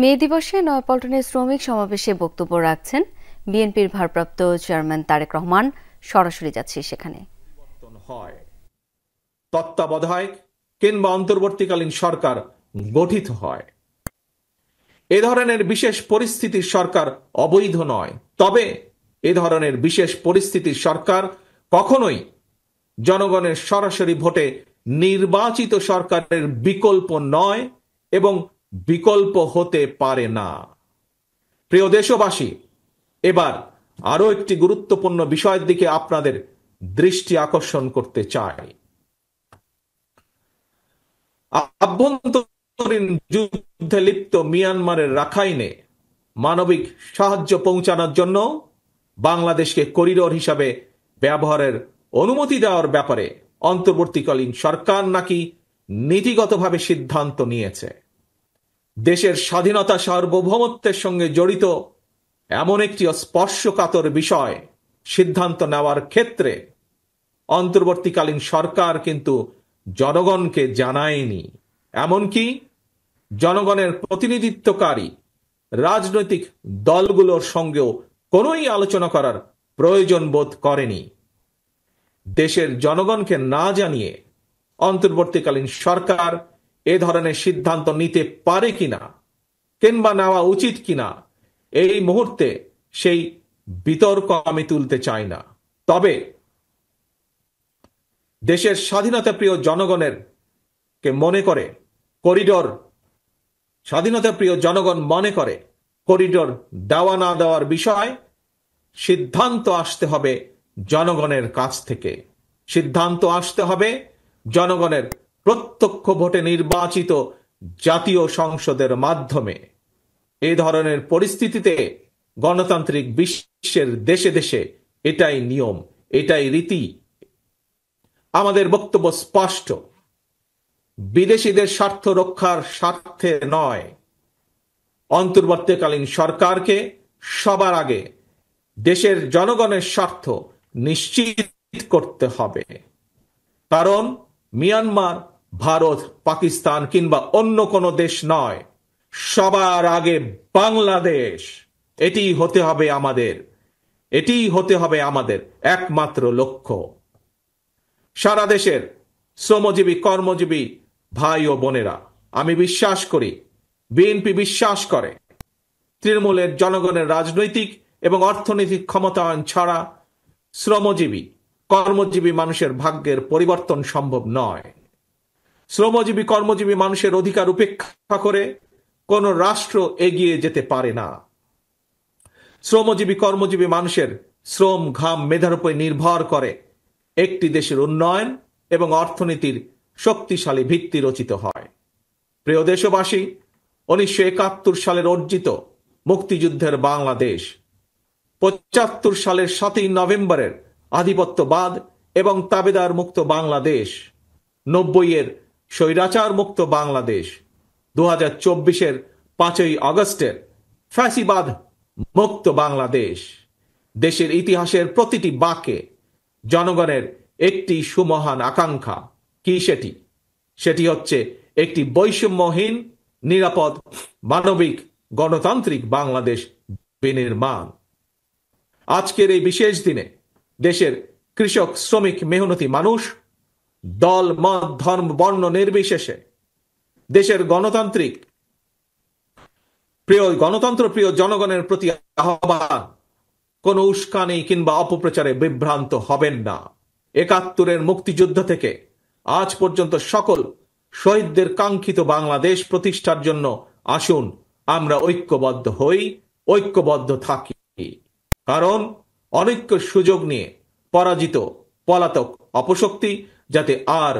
মে দিবসে নয়াপল্টনে শ্রমিক সমাবেশে বক্তব্য রাখছেন বিএনপির ভারপ্রাপ্ত চেয়ারম্যান তারেক রহমান। সরাসরি যাচ্ছি সেখানে। তত্ত্বাবধায়ক কিংবা অন্তর্বর্তীকালীন সরকার গঠিত হয়, এ ধরনের বিশেষ পরিস্থিতির সরকার অবৈধ নয়। তবে এ ধরনের বিশেষ পরিস্থিতির সরকার কখনোই জনগণের সরাসরি ভোটে নির্বাচিত সরকারের বিকল্প নয় এবং বিকল্প হতে পারে না। প্রিয় দেশবাসী, এবার আরো একটি গুরুত্বপূর্ণ বিষয়ের দিকে আপনাদের দৃষ্টি আকর্ষণ করতে চাই। আভ্যন্তরীণ যুদ্ধে লিপ্ত মিয়ানমারের রাখাইনে মানবিক সাহায্য পৌঁছানোর জন্য বাংলাদেশকে করিডোর হিসাবে ব্যবহারের অনুমতি দেওয়ার ব্যাপারে অন্তর্বর্তীকালীন সরকার নাকি নীতিগতভাবে সিদ্ধান্ত নিয়েছে। দেশের স্বাধীনতা সার্বভৌমত্বের সঙ্গে জড়িত এমন একটি স্পর্শকাতর বিষয় সিদ্ধান্ত নেওয়ার ক্ষেত্রে অন্তর্বর্তীকালীন সরকার কিন্তু জনগণকে জানায়নি, এমনকি জনগণের প্রতিনিধিত্বকারী রাজনৈতিক দলগুলোর সঙ্গেও কোনোই আলোচনা করার প্রয়োজন বোধ করেনি। দেশের জনগণকে না জানিয়ে অন্তর্বর্তীকালীন সরকার এ ধরনের সিদ্ধান্ত নিতে পারে কিনা কিংবা নেওয়া উচিত কিনা এই মুহূর্তে সেই বিতর্ক আমি তুলতে চাই না। তবে দেশের স্বাধীনতা প্রিয় জনগণের কে মনে করে করিডোর, স্বাধীনতা প্রিয় জনগণ মনে করে করিডোর দেওয়া না দেওয়ার বিষয় সিদ্ধান্ত আসতে হবে জনগণের কাছ থেকে। সিদ্ধান্ত আসতে হবে জনগণের প্রত্যক্ষ ভোটে নির্বাচিত জাতীয় সংসদের মাধ্যমে। এই ধরনের পরিস্থিতিতে গণতান্ত্রিক বিশ্বের দেশে দেশে এটাই নিয়ম, এটাই রীতি। আমাদের বক্তব্য স্পষ্ট, বিদেশিদের স্বার্থ রক্ষার স্বার্থে নয়, অন্তর্বর্তীকালীন সরকারকে সবার আগে দেশের জনগণের স্বার্থ নিশ্চিত করতে হবে। কারণ মিয়ানমার, ভারত, পাকিস্তান কিংবা অন্য কোনো দেশ নয়, সবার আগে বাংলাদেশ। এটিই হতে হবে আমাদের, এটিই হতে হবে আমাদের একমাত্র লক্ষ্য। সারা দেশের শ্রমজীবী কর্মজীবী ভাই ও বোনেরা, আমি বিশ্বাস করি, বিএনপি বিশ্বাস করে, তৃণমূলের জনগণের রাজনৈতিক এবং অর্থনৈতিক ক্ষমতায়ন ছাড়া শ্রমজীবী কর্মজীবী মানুষের ভাগ্যের পরিবর্তন সম্ভব নয়। শ্রমজীবী কর্মজীবী মানুষের অধিকার উপেক্ষা করে কোন রাষ্ট্র এগিয়ে যেতে পারে না। শ্রমজীবী কর্মজীবী মানুষের শ্রম, ঘাম, মেধার উপর নির্ভর করে একটি দেশের উন্নয়ন এবং অর্থনীতির শক্তিশালী ভিত্তি রচিত হয়। প্রিয় দেশবাসী, 1971 সালের অর্জিত মুক্তিযুদ্ধের বাংলাদেশ, 75 সালের 7ই নভেম্বরের আধিপত্যবাদ এবং তাবেদার মুক্ত বাংলাদেশ, 90-এর স্বৈরাচার মুক্ত বাংলাদেশ, 2024-এর 5ই আগস্টের ফ্যাসিবাদ মুক্ত বাংলাদেশ। দেশের ইতিহাসের প্রতিটি বাঁকে জনগণের একটি সুমহান আকাঙ্ক্ষা। কি সেটি? সেটি হচ্ছে একটি বৈষম্যহীন, নিরাপদ, মানবিক, গণতান্ত্রিক বাংলাদেশ বিনির্মাণ। আজকের এই বিশেষ দিনে দেশের কৃষক, শ্রমিক, মেহনতি মানুষ দল, মত, ধর্ম, বর্ণ নির্বিশেষে দেশের গণতন্ত্র প্রিয় জনগণের প্রতি আহ্বান, কোন উস্কানি কিংবা অপপ্রচারে বিভ্রান্ত হবেন না। 71-এর মুক্তিযুদ্ধ থেকে আজ পর্যন্ত সকল শহীদদের কাঙ্ক্ষিত বাংলাদেশ প্রতিষ্ঠার জন্য আসুন আমরা ঐক্যবদ্ধ হই, ঐক্যবদ্ধ থাকি। কারণ অনৈক্য সুযোগ নিয়ে পরাজিত পলাতক অপশক্তি যাতে আর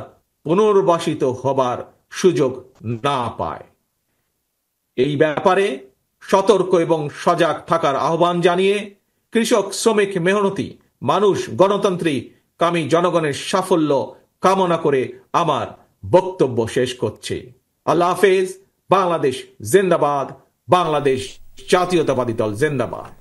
পুনর্বাসিত হবার সুযোগ না পায়, এই ব্যাপারে সতর্ক এবং সজাগ থাকার আহ্বান জানিয়ে কৃষক, শ্রমিক, মেহনতি মানুষ, গণতন্ত্রী কামী জনগণের সাফল্য কামনা করে আমার বক্তব্য শেষ করছি। আল্লাহ হাফেজ। বাংলাদেশ জিন্দাবাদ। বাংলাদেশ জাতীয়তাবাদী দল জিন্দাবাদ।